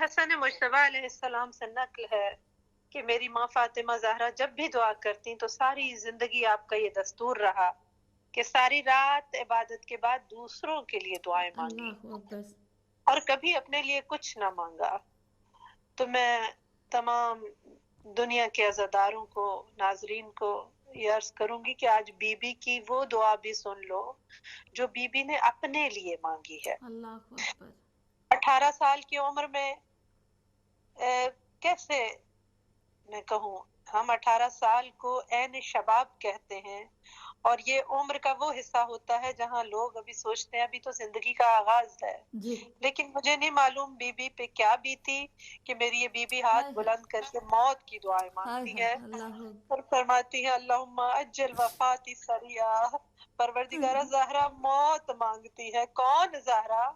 حسن مجتبی علیہ السلام سے نقل ہے کہ میری ماں فاطمہ زہرا جب بھی دعا کرتی تو ساری زندگی آپ کا یہ دستور رہا کہ ساری رات عبادت کے بعد دوسروں کے لیے دعائیں مانگی اللہ اکبر. اور کبھی اپنے لیے کچھ نہ مانگا. تو میں تمام دنیا کے عزاداروں کو، ناظرین کو یہ عرض کروں گی کہ آج بی بی کی وہ دعا بھی سن لو جو بی بی نے اپنے لیے مانگی ہے. اللہ اکبر. 18 سال کی عمر میں کیسے میں کہوں، ہم 18 سال کو عین شباب کہتے ہیں اور یہ عمر کا وہ حصہ ہوتا ہے جہاں لوگ ابھی سوچتے ہیں ابھی تو زندگی کا آغاز ہے. جی. لیکن مجھے نہیں معلوم بی بی پہ کیا بیتی کہ میری یہ بی بی ہاتھ بلند کر کے موت کی دعائیں مانگتی ہے اللہ اور فرماتی ہے اللہم اجل وفاتی سریع. پروردگارہ زہرا موت مانگتی ہے. کون زہرا؟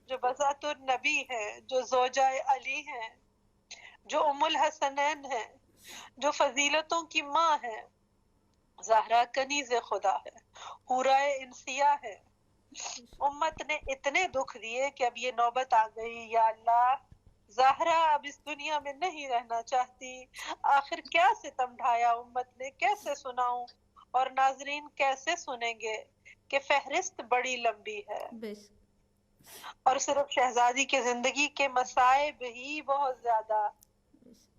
جو بذات النبی ہے، جو زوجہ علی ہے، جو ام الحسنین ہے، جو فضیلتوں کی ماں ہے. زہرا کنیز خدا ہے، حورہ انسیہ ہے. امت نے اتنے دکھ دیے کہ اب یہ نوبت آ گئی یا اللہ زہرا اب اس دنیا میں نہیں رہنا چاہتی. آخر کیا ستم ڈھایا امت نے، کیسے سناؤں اور ناظرین کیسے سنیں گے کہ فہرست بڑی لمبی ہے بس. اور صرف شہزادی کی زندگی کے مصائب ہی بہت زیادہ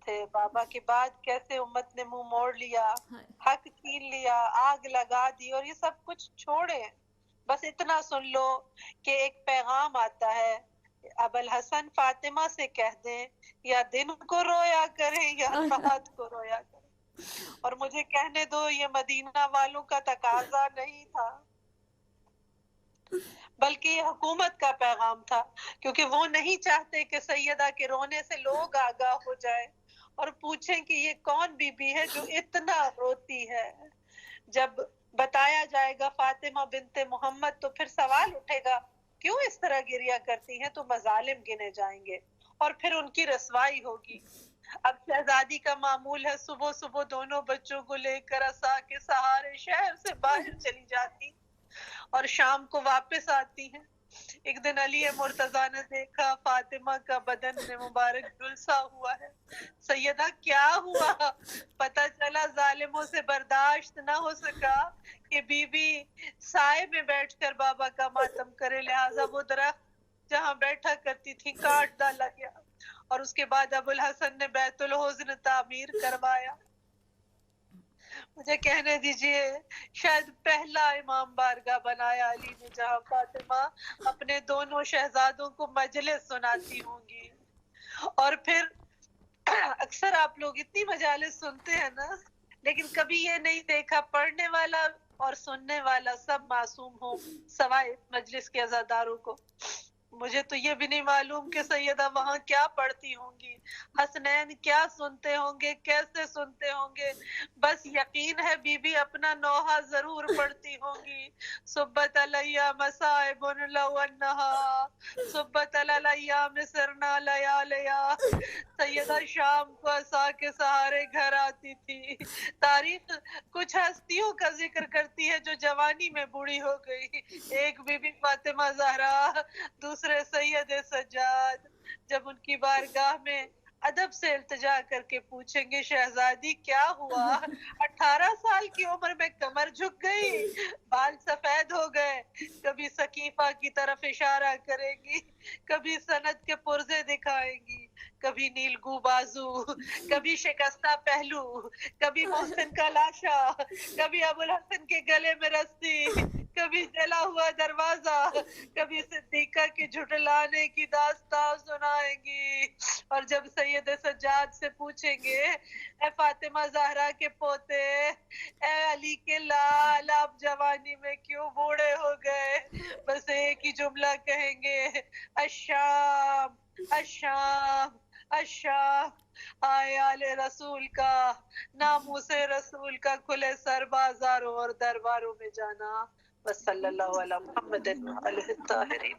تھے. بابا کے بعد کیسے امت نے منہ موڑ لیا، حق چھین لیا، آگ لگا دی اور یہ سب کچھ چھوڑے. بس اتنا سن لو کہ ایک پیغام آتا ہے، ابوالحسن فاطمہ سے کہہ دیں یا دن کو رویا کریں یا رات کو رویا کریں. اور مجھے کہنے دو یہ مدینہ والوں کا تقاضا نہیں تھا بلکہ یہ حکومت کا پیغام تھا، کیونکہ وہ نہیں چاہتے کہ سیدہ کے رونے سے لوگ آگاہ ہو جائے اور پوچھیں کہ یہ کون بی بی ہے جو اتنا روتی ہے. جب بتایا جائے گا فاطمہ بنت محمد تو پھر سوال اٹھے گا کیوں اس طرح گریا کرتی ہیں، تو مظالم گنے جائیں گے اور پھر ان کی رسوائی ہوگی. اب شہزادی کا معمول ہے صبح صبح دونوں بچوں کو لے کر عصا کے سہارے شہر سے باہر چلی جاتی اور شام کو واپس آتی ہیں. ایک دن علی مرتضیٰ نے دیکھا فاطمہ کا بدن میں مبارک جلسا ہوا ہے. سیدہ کیا ہوا؟ پتہ چلا ظالموں سے برداشت نہ ہو سکا کہ بی بی سائے میں بیٹھ کر بابا کا ماتم کرے، لہٰذا وہ درخت جہاں بیٹھا کرتی تھی کاٹ ڈالا گیا اور اس کے بعد ابوالحسن نے بیت الحزن تعمیر کروایا. مجھے کہنے دیجئے شاید پہلا امام بارگاہ بنایا علی نے جہاں فاطمہ اپنے دونوں شہزادوں کو مجلس سناتی ہوں گی. اور پھر اکثر آپ لوگ اتنی مجالس سنتے ہیں نا، لیکن کبھی یہ نہیں دیکھا پڑھنے والا اور سننے والا سب معصوم ہو سوائے اس مجلس کے عزاداروں کو. مجھے تو یہ بھی نہیں معلوم کہ سیدہ وہاں کیا پڑھتی ہوں گی، حسنین کیا سنتے ہوں گے، کیسے سنتے ہوں گے. بس یقین ہے بی بی اپنا نوحہ ضرور پڑھتی ہوں گی. صبت علیہ مصائب لو انہا صبت علیہ مصرنا لیالیا. سیدہ شام کو عصا کے سہارے گھر آتی تھی. تاریخ کچھ ہستیوں کا ذکر کرتی ہے جو جوانی میں بوڑھی ہو گئی. ایک بی بی فاطمہ زہرا، دوسرے سید سجاد. جب ان کی بارگاہ میں ادب سے التجا کر کے پوچھیں گے شہزادی کیا ہوا؟ 18 سال کی عمر میں کمر جھک گئی، بال سفید ہو گئے. کبھی سقیفہ کی طرف اشارہ کرے گی، کبھی سند کے پرزے دکھائیں گی، کبھی نیلگو بازو، کبھی شکستہ پہلو، کبھی محسن کا لاشا، کبھی ابوالحسن کے گلے میں رسی، کبھی جلا ہوا دروازہ، کبھی صدیقہ کے جھٹلانے کی داستان سنائیں گی. اور جب سید سجاد سے پوچھیں گے اے فاطمہ زہرا کے پوتے، اے علی کے لال، آپ جوانی میں کیوں بوڑھے ہو گئے؟ بس ایک ہی جملہ کہیں گے، الشام الشام الشام. آئے آل رسول کا، ناموس رسول کا کھلے سر بازاروں اور درباروں میں جانا. وصلی اللہ علی محمد علیہ الطاہرین.